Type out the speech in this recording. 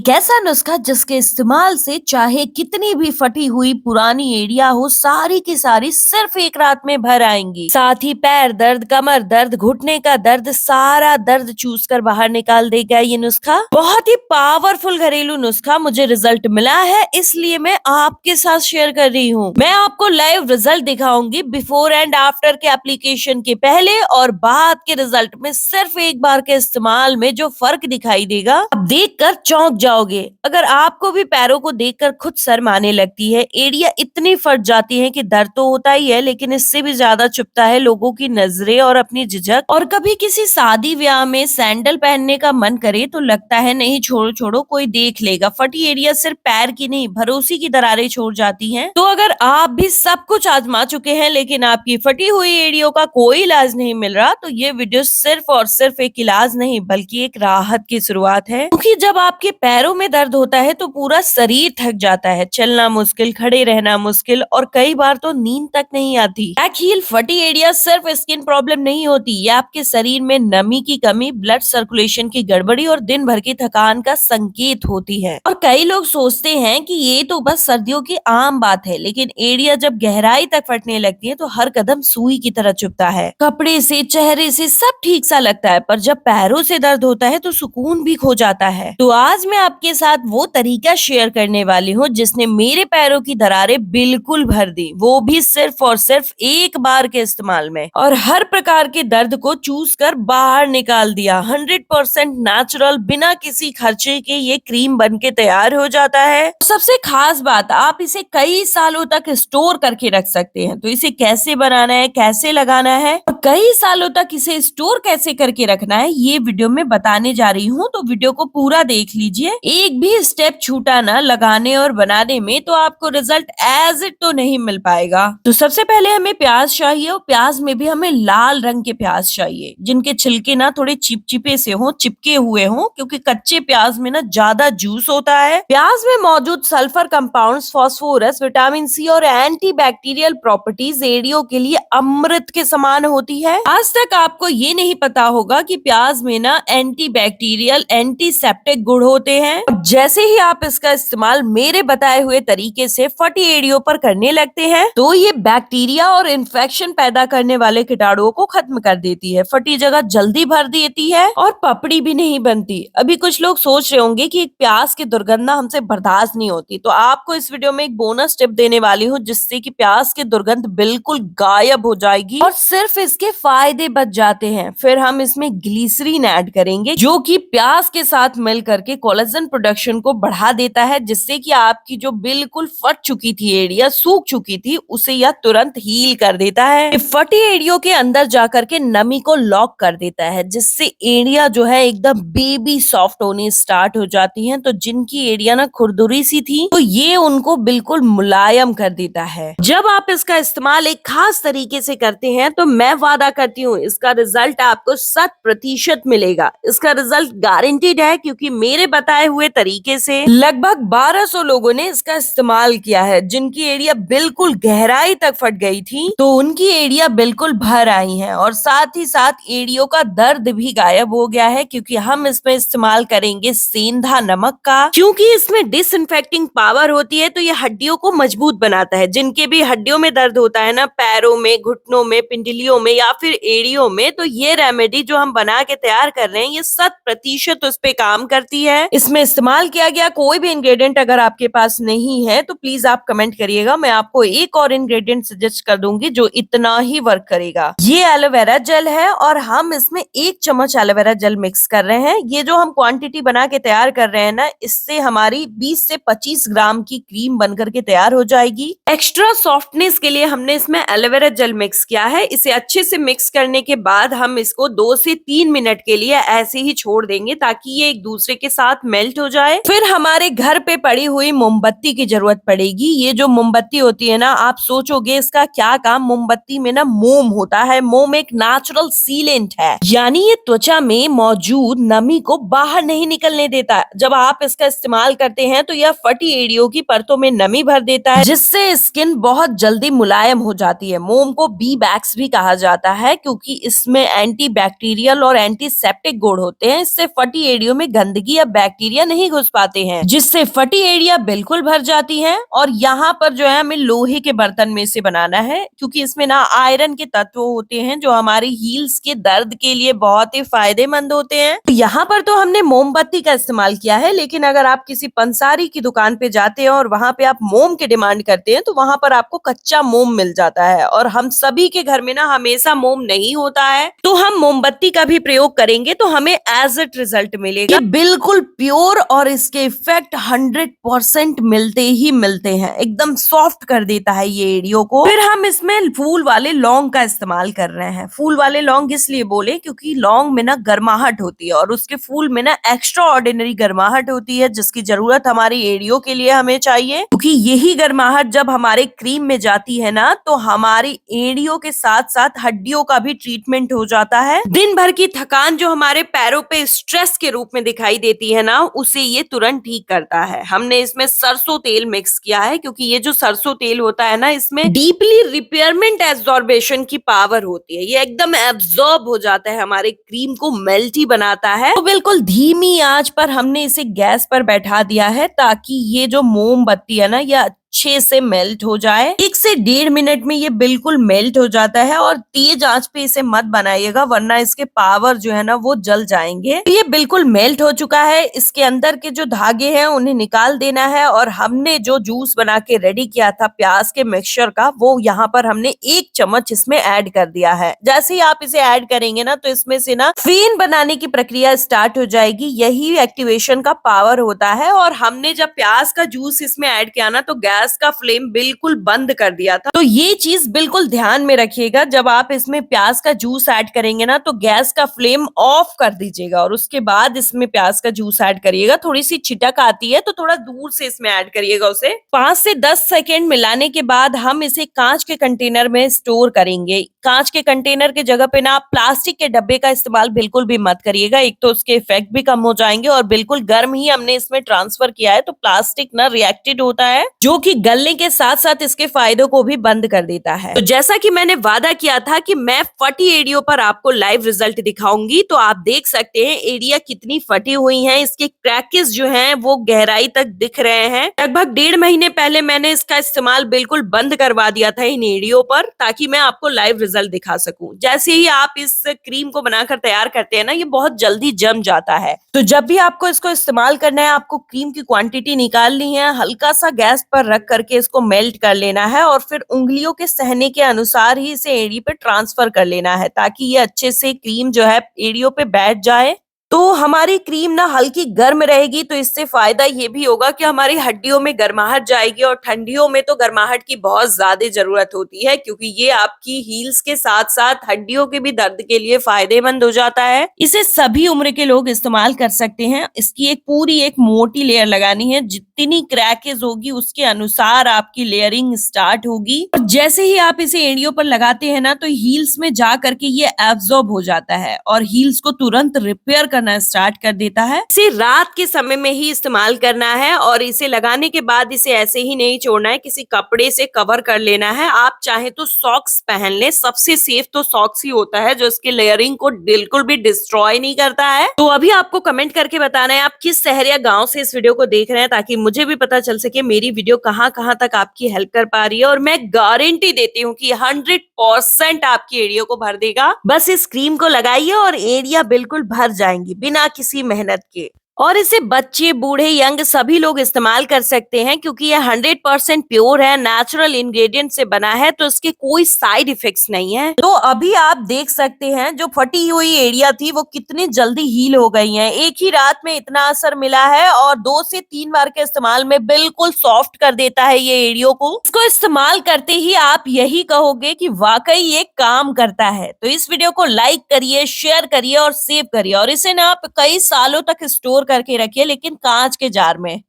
एक ऐसा नुस्खा जिसके इस्तेमाल से चाहे कितनी भी फटी हुई पुरानी एड़ियां हो सारी की सारी सिर्फ एक रात में भर आएंगी। साथ ही पैर दर्द, कमर दर्द, घुटने का दर्द, सारा दर्द चूस कर बाहर निकाल देगा ये नुस्खा। बहुत ही पावरफुल घरेलू नुस्खा, मुझे रिजल्ट मिला है इसलिए मैं आपके साथ शेयर कर रही हूँ। मैं आपको लाइव रिजल्ट दिखाऊंगी बिफोर एंड आफ्टर के एप्लीकेशन के पहले और बाद के रिजल्ट में। सिर्फ एक बार के इस्तेमाल में जो फर्क दिखाई देगा आप देखकर चौंक जाओगे। अगर आपको भी पैरों को देखकर खुद शर्म आने लगती है, एड़ियां इतनी फट जाती हैं कि दर्द तो होता ही है लेकिन इससे भी ज्यादा चुभता है लोगों की नजरें और अपनी झिझक। और कभी किसी शादी ब्याह में सैंडल पहनने का मन करे तो लगता है नहीं छोड़ो छोड़ो कोई देख लेगा। फटी एड़ियां सिर्फ पैर की नहीं भरोसी की दरारें छोड़ जाती हैं। तो अगर आप भी सब कुछ आजमा चुके हैं लेकिन आपकी फटी हुई एड़ियों का कोई इलाज नहीं मिल रहा तो ये वीडियो सिर्फ और सिर्फ एक इलाज नहीं बल्कि एक राहत की शुरुआत है। क्योंकि जब आपके पैरों में दर्द होता है तो पूरा शरीर थक जाता है, चलना मुश्किल, खड़े रहना मुश्किल और कई बार तो नींद तक नहीं आती। बैक हील फटी एड़ियां सिर्फ स्किन प्रॉब्लम नहीं होती, ये आपके शरीर में नमी की कमी, ब्लड सर्कुलेशन की गड़बड़ी और दिन भर की थकान का संकेत होती है। और कई लोग सोचते हैं कि ये तो बस सर्दियों की आम बात है, लेकिन एड़ियां जब गहराई तक फटने लगती है तो हर कदम सुई की तरह चुभता है। कपड़े से, चेहरे से सब ठीक सा लगता है पर जब पैरों से दर्द होता है तो सुकून भी खो जाता है। तो आज मैं आपके साथ वो तरीका शेयर करने वाली हूँ जिसने मेरे पैरों की दरारें बिल्कुल भर दी, वो भी सिर्फ और सिर्फ एक बार के इस्तेमाल में, और हर प्रकार के दर्द को चूस कर बाहर निकाल दिया। 100% नेचुरल, बिना किसी खर्चे के ये क्रीम बन के तैयार हो जाता है। सबसे खास बात, आप इसे कई सालों तक स्टोर करके रख सकते हैं। तो इसे कैसे बनाना है, कैसे लगाना है और कई सालों तक इसे स्टोर कैसे करके रखना है ये वीडियो में बताने जा रही हूँ, तो वीडियो को पूरा देख लीजिए। एक भी स्टेप छूटा ना लगाने और बनाने में, तो आपको रिजल्ट एज इट तो नहीं मिल पाएगा। तो सबसे पहले हमें प्याज चाहिए और प्याज में भी हमें लाल रंग के प्याज चाहिए जिनके छिलके ना थोड़े चिपचिपे से हो, चिपके हुए हो, क्योंकि कच्चे प्याज में ना ज्यादा जूस होता है। प्याज में मौजूद sulphur compounds, phosphorus, vitamin C और एंटी बैक्टीरियल प्रॉपर्टीज एड़ियों के लिए अमृत के समान होती है। आज तक आपको ये नहीं पता होगा कि प्याज में ना एंटी बैक्टीरियल, एंटीसेप्टिक गुण होते हैं। जैसे ही आप इसका इस्तेमाल मेरे बताए हुए तरीके से फटी एड़ियों पर करने लगते हैं तो ये बैक्टीरिया और इन्फेक्शन पैदा करने वाले कीटाणुओं को खत्म कर देती है, फटी जगह जल्दी भर देती है और पपड़ी भी नहीं बनती। अभी कुछ लोग सोच रहे होंगे कि प्याज की दुर्गंध हमसे बर्दाश्त नहीं होती, तो आपको इस वीडियो में एक बोनस टिप देने वाली हूँ जिससे कि प्याज की दुर्गंध बिल्कुल गायब हो जाएगी और सिर्फ इसके फायदे बच जाते हैं। फिर हम इसमें ग्लिसरीन ऐड करेंगे जो कि प्याज के साथ मिल करके कोलेजन प्रोडक्शन को बढ़ा देता है, जिससे कि आपकी जो बिल्कुल फट चुकी थी एड़िया, सूख चुकी थी, उसे यह तुरंत हील कर देता है। फटी एड़ियों के अंदर जाकर के नमी को लॉक कर देता है जिससे एड़िया जो है एकदम बेबी सॉफ्ट होने स्टार्ट हो जाती हैं। तो जिनकी एड़िया ना खुरदुरी सी थी तो ये उनको बिल्कुल मुलायम कर देता है। जब आप इसका इस्तेमाल एक खास तरीके से करते हैं तो मैं वादा करती हूँ इसका रिजल्ट आपको 100% मिलेगा। इसका रिजल्ट गारंटीड है क्योंकि मेरे बताए हुए तरीके से लगभग 1200 लोगों ने इसका इस्तेमाल किया है जिनकी एड़िया बिल्कुल गहराई तक फट गई थी तो उनकी एड़िया बिल्कुल भर आई हैं और साथ ही साथ एड़ियों का दर्द भी गायब हो गया है क्योंकि हम इसमें इस्तेमाल करेंगे सेंधा नमक का। क्योंकि इसमें डिसइंफेक्टिंग पावर होती है तो ये हड्डियों को मजबूत बनाता है। जिनके भी हड्डियों में दर्द होता है ना, पैरों में, घुटनों में, पिंडलियों में या फिर एड़ियों में, तो ये रेमेडी जो हम बना के तैयार कर रहे हैं ये 100% उस पे काम करती है। इसमें इस्तेमाल किया गया कोई भी इंग्रेडिएंट अगर आपके पास नहीं है तो प्लीज आप कमेंट करिएगा, मैं आपको एक और इंग्रेडिएंट सजेस्ट कर दूंगी जो इतना ही वर्क करेगा। ये एलोवेरा जेल है और हम इसमें 1 चम्मच एलोवेरा जेल मिक्स कर रहे हैं। ये जो हम क्वांटिटी बना के तैयार कर रहे हैं ना, इससे हमारी 20 से 25 ग्राम की क्रीम बनकर के तैयार हो जाएगी। एक्स्ट्रा सॉफ्टनेस के लिए हमने इसमें एलोवेरा जेल मिक्स किया है। इसे अच्छे से मिक्स करने के बाद हम इसको 2 से 3 मिनट के लिए ऐसे ही छोड़ देंगे ताकि ये एक दूसरे के साथ मेल्ट हो जाए। फिर हमारे घर पे पड़ी हुई मोमबत्ती की जरूरत पड़ेगी। ये जो मोमबत्ती होती है ना, आप सोचोगे इसका क्या काम, मोमबत्ती में ना मोम होता है। मोम एक नेचुरल सीलेंट है, यानी ये त्वचा में मौजूद नमी को बाहर नहीं निकलने देता। जब आप इसका इस्तेमाल करते हैं तो यह फटी एड़ियों की परतों में नमी भर देता है जिससे स्किन बहुत जल्दी मुलायम हो जाती है। मोम को बी वैक्स भी कहा जाता है क्योंकि इसमें एंटी बैक्टीरियल और एंटीसेप्टिक गुण होते हैं। इससे फटी एड़ियों में गंदगी या बैक्टीरिया बैक्टीरिया नहीं घुस पाते हैं, जिससे फटी एड़िया बिल्कुल भर जाती है। और यहाँ पर जो है हमें लोहे के बर्तन में से बनाना है, क्योंकि इसमें ना आयरन के तत्व होते हैं जो हमारी हील्स के दर्द के लिए बहुत ही फायदेमंद होते हैं। तो यहाँ पर तो हमने मोमबत्ती का इस्तेमाल किया है, लेकिन अगर आप किसी पंसारी की दुकान पे जाते हैं और वहाँ पे आप मोम की डिमांड करते हैं तो वहाँ पर आपको कच्चा मोम मिल जाता है, और हम सभी के घर में ना हमेशा मोम नहीं होता है, तो हम मोमबत्ती का भी प्रयोग करेंगे तो हमें एज इट रिजल्ट मिलेगा। ये बिल्कुल प्योर और इसके इफेक्ट 100% मिलते ही मिलते हैं, एकदम सॉफ्ट कर देता है ये एड़ियों को। फिर हम इसमें फूल वाले लौंग का इस्तेमाल कर रहे हैं। फूल वाले लौंग इसलिए बोले क्योंकि लौंग में ना गर्माहट होती है और उसके फूल में ना एक्स्ट्रा ऑर्डिनरी गर्माहट होती है, जिसकी जरूरत हमारी एड़ियों के लिए हमें चाहिए, क्योंकि यही गर्माहट जब हमारे क्रीम में जाती है ना तो हमारी एड़ियों के साथ साथ हड्डियों का भी ट्रीटमेंट हो जाता है। दिन भर की थकान जो हमारे पैरों पे स्ट्रेस के रूप में दिखाई देती है ना, उसे ये तुरंत ठीक करता है। हमने इसमें सरसों तेल मिक्स किया है, क्योंकि ये जो सरसों तेल होता है ना, इसमें डीपली रिपेयरमेंट एब्जॉर्बेशन की पावर होती है। ये एकदम एब्जॉर्ब हो जाता है, हमारे क्रीम को मेल्टी बनाता है। तो बिल्कुल धीमी आंच पर हमने इसे गैस पर बैठा दिया है, ताकि ये जो मोमबत्ती है ना ये अच्छे से मेल्ट हो जाए। 1 से 1.5 मिनट में ये बिल्कुल मेल्ट हो जाता है, और तेज आंच पे इसे मत बनाइएगा वरना इसके पावर जो है ना वो जल जाएंगे। तो ये बिल्कुल मेल्ट हो चुका है। इसके अंदर के जो धागे हैं उन्हें निकाल देना है, और हमने जो जूस बना के रेडी किया था प्याज के मिक्सचर का, वो यहाँ पर हमने 1 चम्मच इसमें ऐड कर दिया है। जैसे ही आप इसे ऐड करेंगे ना तो इसमें से ना फेन बनाने की प्रक्रिया स्टार्ट हो जाएगी। यही एक्टिवेशन का पावर होता है। और हमने जब प्याज का जूस इसमें ऐड किया ना तो गैस का फ्लेम बिल्कुल बंद कर दिया था। तो ये चीज बिल्कुल ध्यान में रखिएगा, जब आप इसमें प्याज का जूस ऐड करेंगे ना तो गैस का फ्लेम ऑफ कर दीजिएगा, और उसके बाद इसमें प्याज का जूस ऐड करिएगा। थोड़ी सी छिटक आती है तो थोड़ा दूर से इसमें ऐड करिएगा उसे। 5 से 10 सेकेंड मिलाने के बाद हम इसे कांच के कंटेनर में स्टोर करेंगे। कांच के कंटेनर के जगह पे ना आप प्लास्टिक के डब्बे का इस्तेमाल बिल्कुल भी मत करिएगा। एक तो उसके इफेक्ट भी कम हो जाएंगे, और बिल्कुल गर्म ही हमने इसमें ट्रांसफर किया है, तो प्लास्टिक ना रिएक्टेड होता है जो कि गलने के साथ साथ इसके फायदों को भी बंद कर देता है। तो जैसा कि मैंने वादा किया था कि मैं फटी एड़ियों पर आपको लाइव रिजल्ट दिखाऊंगी, तो आप देख सकते हैं एड़िया कितनी फटी हुई हैं। इसके क्रैकेस जो हैं वो गहराई तक दिख रहे हैं। लगभग 1.5 महीने पहले मैंने इसका इस्तेमाल बिल्कुल बंद करवा दिया था इन एड़ियों पर, ताकि मैं आपको लाइव रिजल्ट दिखा सकूं। जैसे ही आप इस क्रीम को बनाकर तैयार करते हैं ना, ये बहुत जल्दी जम जाता है। तो जब भी आपको इसको इस्तेमाल करना है, आपको क्रीम की क्वांटिटी निकालनी है, हल्का सा गैस पर रख करके इसको मेल्ट कर लेना है, और फिर उंगलियों के सहने के अनुसार ही इसे एड़ी पे ट्रांसफर कर लेना है, ताकि ये अच्छे से क्रीम जो है एड़ियों पे बैठ जाए। तो हमारी क्रीम ना हल्की गर्म रहेगी, तो इससे फायदा ये भी होगा कि हमारी हड्डियों में गर्माहट जाएगी, और ठंडियों में तो गर्माहट की बहुत ज्यादा जरूरत होती है, क्योंकि ये आपकी हील्स के साथ साथ हड्डियों के भी दर्द के लिए फायदेमंद हो जाता है। इसे सभी उम्र के लोग इस्तेमाल कर सकते हैं। इसकी एक पूरी एक मोटी लेयर लगानी है, जितनी क्रैकेज होगी उसके अनुसार आपकी लेयरिंग स्टार्ट होगी। और जैसे ही आप इसे एड़ियों पर लगाते हैं ना तो हील्स में जा करके ये एब्जॉर्ब हो जाता है, और हील्स को तुरंत रिपेयर करना स्टार्ट कर देता है। इसे रात के समय में ही इस्तेमाल करना है, और इसे लगाने के बाद इसे ऐसे ही नहीं छोड़ना है, किसी कपड़े से कवर कर लेना है। आप चाहे तो सॉक्स पहन ले, सबसे सेफ तो सॉक्स ही होता है जो इसके लेयरिंग को बिल्कुल भी डिस्ट्रॉय नहीं करता है। तो अभी आपको कमेंट करके बताना है आप किस शहर या गांव से इस वीडियो को देख रहे हैं, ताकि मुझे भी पता चल सके मेरी वीडियो कहाँ कहाँ तक आपकी हेल्प कर पा रही है। और मैं गारंटी देती हूँ कि 100% आपकी एड़ियों को भर देगा। बस इस क्रीम को लगाइए और एड़िया बिल्कुल भर जाएंगी बिना किसी मेहनत के। और इसे बच्चे, बूढ़े, यंग सभी लोग इस्तेमाल कर सकते हैं, क्योंकि ये 100% प्योर है, नेचुरल इंग्रेडिएंट से बना है, तो इसके कोई साइड इफेक्ट्स नहीं है। तो अभी आप देख सकते हैं जो फटी हुई एड़िया थी वो कितनी जल्दी हील हो गई हैं। एक ही रात में इतना असर मिला है, और 2 से 3 बार के इस्तेमाल में बिल्कुल सॉफ्ट कर देता है ये एड़ियों को। इसको इस्तेमाल करते ही आप यही कहोगे कि वाकई ये काम करता है। तो इस वीडियो को लाइक करिए, शेयर करिए और सेव करिए, और इसे ना आप कई सालों तक स्टोर करके रखिए, लेकिन कांच के जार में।